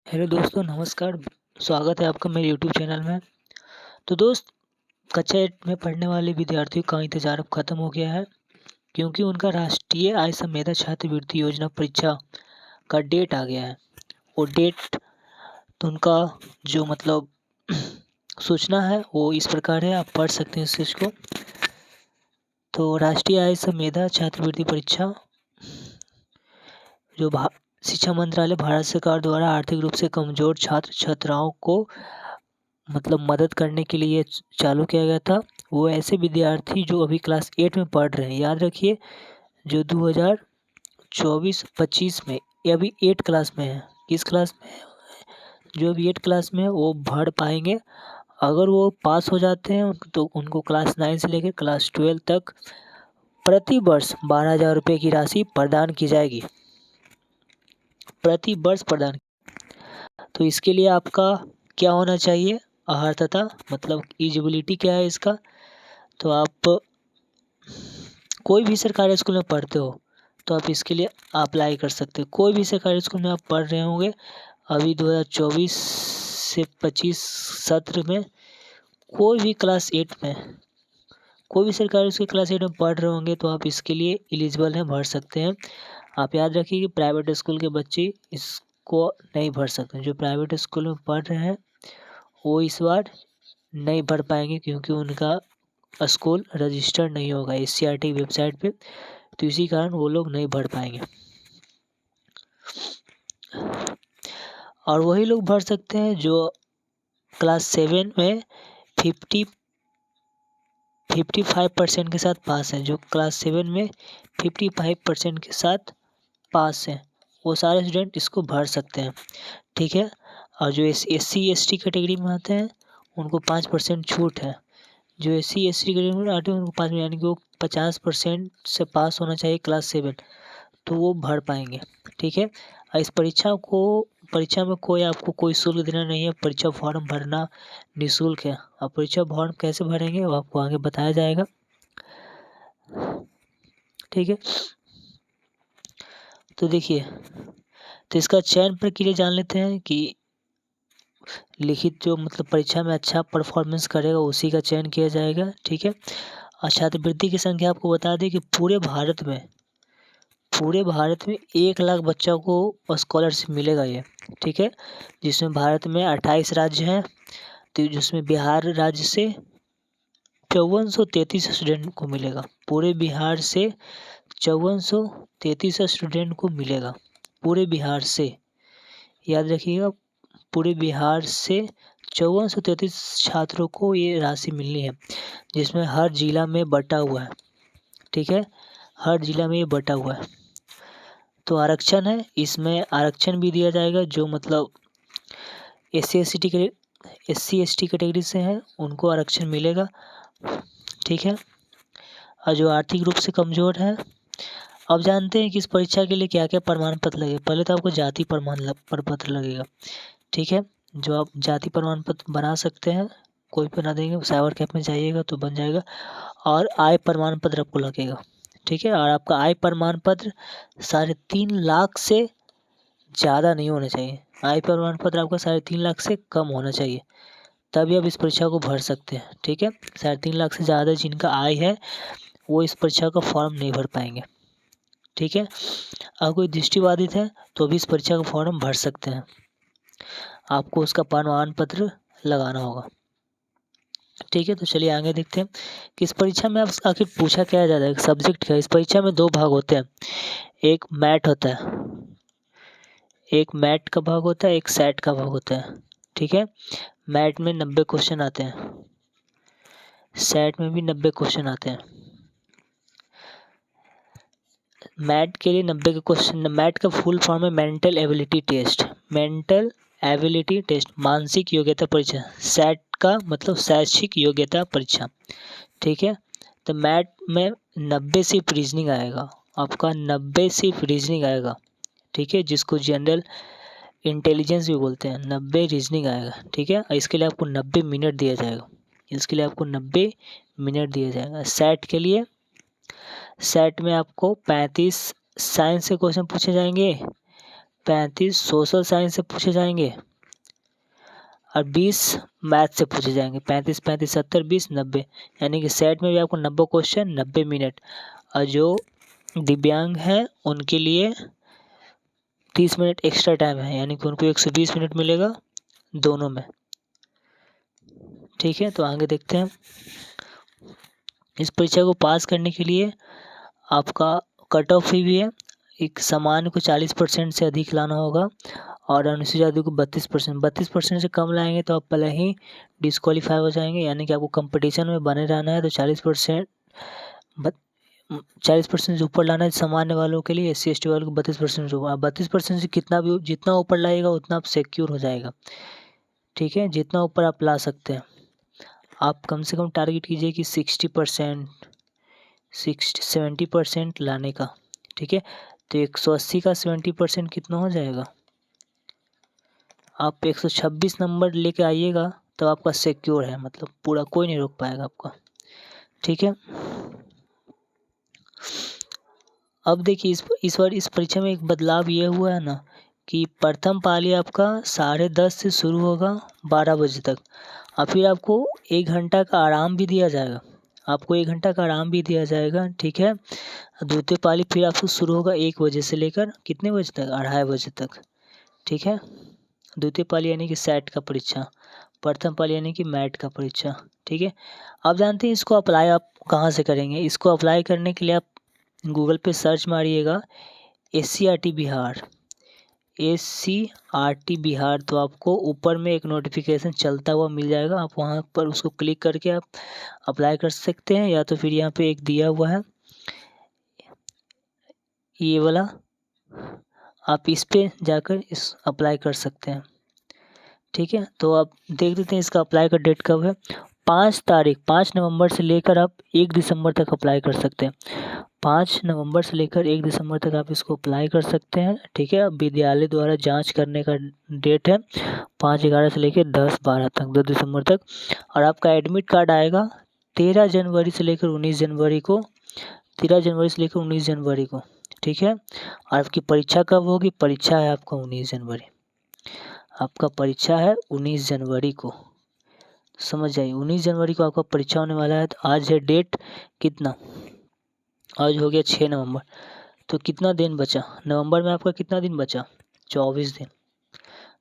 Hello दोस्तों, नमस्कार। स्वागत है आपका मेरे यूट्यूब चैनल में। तो दोस्त, कक्षा 8 में पढ़ने वाले विद्यार्थियों का इंतज़ार अब ख़त्म हो गया है, क्योंकि उनका राष्ट्रीय आय संवेदा छात्रवृत्ति योजना परीक्षा का डेट आ गया है। वो डेट तो उनका जो सूचना है वो इस प्रकार है, आप पढ़ सकते हैं इस चीज़ को। तो राष्ट्रीय आय संवेदा छात्रवृत्ति परीक्षा जो शिक्षा मंत्रालय भारत सरकार द्वारा आर्थिक रूप से कमज़ोर छात्र छात्राओं को मदद करने के लिए चालू किया गया था। वो ऐसे विद्यार्थी जो अभी क्लास 8 में पढ़ रहे हैं, याद रखिए, जो 2024-25 में ये अभी 8 क्लास में है। किस क्लास में है? जो अभी 8 क्लास में है वो भर पाएंगे। अगर वो पास हो जाते हैं तो उनको क्लास 9 से लेकर क्लास 12 तक प्रति वर्ष 12,000 रुपये की राशि प्रदान की जाएगी। प्रति वर्ष प्रदान। तो इसके लिए आपका क्या होना चाहिए? अर्हता एलिजिबिलिटी क्या है इसका? तो आप कोई भी सरकारी स्कूल में पढ़ते हो तो आप इसके लिए अप्लाई कर सकते हो। कोई भी सरकारी स्कूल में आप पढ़ रहे होंगे अभी 2024 से 25 सत्र में, कोई भी क्लास 8 में, कोई भी सरकारी स्कूल क्लास 8 में पढ़ रहे होंगे तो आप इसके लिए एलिजिबल हैं, भर सकते हैं। आप याद रखिए कि प्राइवेट स्कूल के बच्चे इसको नहीं भर सकते। जो प्राइवेट स्कूल में पढ़ रहे हैं वो इस बार नहीं भर पाएंगे, क्योंकि उनका स्कूल रजिस्टर्ड नहीं होगा SCRT वेबसाइट पे, तो इसी कारण वो लोग नहीं भर पाएंगे। और वही लोग भर सकते हैं जो क्लास 7 में 55% के साथ पास हैं। जो क्लास 7 में 55% के साथ पास हैं, वो सारे स्टूडेंट इसको भर सकते हैं, ठीक है। और जो SC ST कैटेगरी में आते हैं उनको 5% छूट है। जो SC ST कैटेगरी में आते हैं उनको 5, यानी कि वो 50% से पास होना चाहिए क्लास 7, तो वो भर पाएंगे, ठीक है। और इस परीक्षा में आपको कोई शुल्क देना नहीं है। परीक्षा फॉर्म भरना निःशुल्क है। अब परीक्षा फॉर्म कैसे भरेंगे वो आपको आगे बताया जाएगा, ठीक है। तो देखिए, तो इसका चयन प्रक्रिया जान लेते हैं कि लिखित जो परीक्षा में अच्छा परफॉर्मेंस करेगा उसी का चयन किया जाएगा, ठीक है। और छात्रवृत्ति की संख्या आपको बता दें कि पूरे भारत में 1 लाख बच्चों को स्कॉलरशिप मिलेगा ये, ठीक है। जिसमें भारत में 28 राज्य हैं, तो जिसमें बिहार राज्य से 5433 स्टूडेंट को मिलेगा। पूरे बिहार से 5433 स्टूडेंट को मिलेगा, पूरे बिहार से, याद रखिएगा, पूरे बिहार से 5433 छात्रों को ये राशि मिलनी है, जिसमें हर जिला में बटा हुआ है, ठीक है। हर जिला में ये बटा हुआ है। तो आरक्षण है, इसमें आरक्षण भी दिया जाएगा। जो SC ST कैटेगरी से हैं उनको आरक्षण मिलेगा, ठीक है। और जो आर्थिक रूप से कमज़ोर है, अब जानते हैं कि इस परीक्षा के लिए क्या क्या प्रमाण पत्र लगेगा। पहले तो आपको जाति प्रमाण पत्र लगेगा, ठीक है। जो आप जाति प्रमाण पत्र बना सकते हैं, कोई बना देंगे, साइबर कैफ में जाइएगा तो बन जाएगा। और आय प्रमाण पत्र आपको लगेगा, ठीक है। और आपका आय प्रमाण पत्र 3.5 लाख से ज़्यादा नहीं होना चाहिए। आय प्रमाण पत्र आपका 3.5 लाख से कम होना चाहिए, तभी आप इस परीक्षा को भर सकते हैं, ठीक है। 3.5 लाख से ज़्यादा जिनका आय है वो इस परीक्षा का फॉर्म नहीं भर पाएंगे, ठीक है। अगर कोई दृष्टिबाधित है तो भी इस परीक्षा का फॉर्म भर सकते हैं। आपको उसका प्रमाण पत्र लगाना होगा, ठीक है। तो चलिए आगे देखते हैं कि इस परीक्षा में आप आखिर पूछा क्या जाता है, सब्जेक्ट क्या है। इस परीक्षा में 2 भाग होते हैं, एक मैट होता है, एक मैट का भाग होता है, एक सेट का भाग होता है, ठीक है। मैट में 90 क्वेश्चन आते हैं, सेट में भी 90 क्वेश्चन आते हैं। मैट के लिए 90 के क्वेश्चन, मैट का फुल फॉर्म है mental ability test, mental ability test, मानसिक योग्यता परीक्षा। सेट का शैक्षिक योग्यता परीक्षा, ठीक है। तो मैट में 90 सिर्फ रीजनिंग आएगा, आपका 90 सिर्फ रीजनिंग आएगा, ठीक है, जिसको जनरल इंटेलिजेंस भी बोलते हैं। 90 रीजनिंग आएगा, ठीक है। इसके लिए आपको 90 मिनट दिया जाएगा, इसके लिए आपको 90 मिनट दिया जाएगा। सेट के लिए, सेट में आपको 35 साइंस के क्वेश्चन पूछे जाएंगे, 35 सोशल साइंस से पूछे जाएंगे और 20 मैथ से पूछे जाएंगे। 35 35 70 20 90, यानी कि सेट में भी आपको 90 क्वेश्चन 90 मिनट। और जो दिव्यांग हैं उनके लिए 30 मिनट एक्स्ट्रा टाइम है, यानी कि उनको 120 मिनट मिलेगा दोनों में। ठीक है, तो आगे देखते हैं। इस परीक्षा को पास करने के लिए आपका कट ऑफ भी है। एक सामान्य को 40% से अधिक लाना होगा और अनुसूचित जाति को 32%। 32% से कम लाएंगे तो आप पहले ही डिस्क्वालीफाई हो जाएंगे, यानी कि आपको कंपटीशन में बने रहना है। तो 40% से ऊपर लाना है सामान्य वालों के लिए। SC ST वालों को 32% से ऊपर। 32% से कितना भी जितना ऊपर लाएगा उतना आप सिक्योर हो जाएगा। ठीक है, जितना ऊपर आप ला सकते हैं। आप कम से कम टारगेट कीजिए कि 60% 70% लाने का। ठीक है, तो 180 का 70% कितना हो जाएगा? आप 126 नंबर लेके आइएगा तो आपका सिक्योर है, मतलब पूरा कोई नहीं रोक पाएगा आपका। ठीक है, अब देखिए इस बार इस परीक्षा में एक बदलाव ये हुआ है ना कि प्रथम पाली आपका 10:30 से शुरू होगा 12 बजे तक और फिर आपको 1 घंटा का आराम भी दिया जाएगा। आपको 1 घंटा का आराम भी दिया जाएगा। ठीक है, द्वितीय पाली फिर आपको शुरू होगा 1 बजे से लेकर कितने बजे तक? 2:30 बजे तक। ठीक है, द्वितीय पाली यानी कि सेट का परीक्षा, प्रथम पाली यानी कि मैट का परीक्षा। ठीक है, आप जानते हैं इसको अप्लाई आप कहाँ से करेंगे? इसको अप्लाई करने के लिए आप गूगल पे सर्च मारिएगा SCRT बिहार, SCRT बिहार, तो आपको ऊपर में एक नोटिफिकेशन चलता हुआ मिल जाएगा। आप वहाँ पर उसको क्लिक करके आप अप्लाई कर सकते हैं, या तो फिर यहाँ पे एक दिया हुआ है ये वाला, आप इस पे जाकर इस अप्लाई कर सकते हैं। ठीक है, तो आप देख लेते हैं इसका अप्लाई का डेट कब है। 5 नवंबर से लेकर आप 1 दिसंबर तक अप्लाई कर सकते हैं। 5 नवंबर से लेकर 1 दिसंबर तक आप इसको अप्लाई कर सकते हैं। ठीक है, विद्यालय द्वारा जांच करने का डेट है 5/11 से लेकर 10/12 तक, 2 दिसंबर तक। और आपका एडमिट कार्ड आएगा 13 जनवरी से लेकर 19 जनवरी को, 13 जनवरी से लेकर 19 जनवरी को। ठीक है, और आपकी परीक्षा कब होगी? परीक्षा है आपका 19 जनवरी, आपका परीक्षा है 19 जनवरी को, समझ जाइए 19 जनवरी को आपका परीक्षा होने वाला है। तो आज है डेट कितना? आज हो गया 6 नवंबर, तो कितना दिन बचा? नवंबर में आपका कितना दिन बचा? 24 दिन।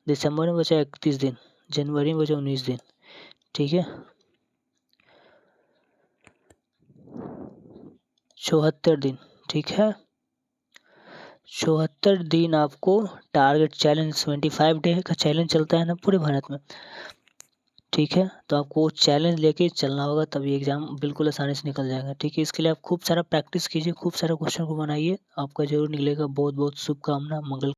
दिसंबर में बचा 31 दिन, जनवरी में बचा 19 दिन। ठीक है, 74 दिन। ठीक है, 74 दिन आपको टारगेट चैलेंज 25 डे का चैलेंज चलता है ना पूरे भारत में। ठीक है, तो आपको चैलेंज लेके चलना होगा, तभी एग्ज़ाम बिल्कुल आसानी से निकल जाएगा। ठीक है, इसके लिए आप खूब सारा प्रैक्टिस कीजिए, खूब सारा क्वेश्चन को बनाइए, आपका जरूर निकलेगा। बहुत बहुत शुभकामना, मंगल।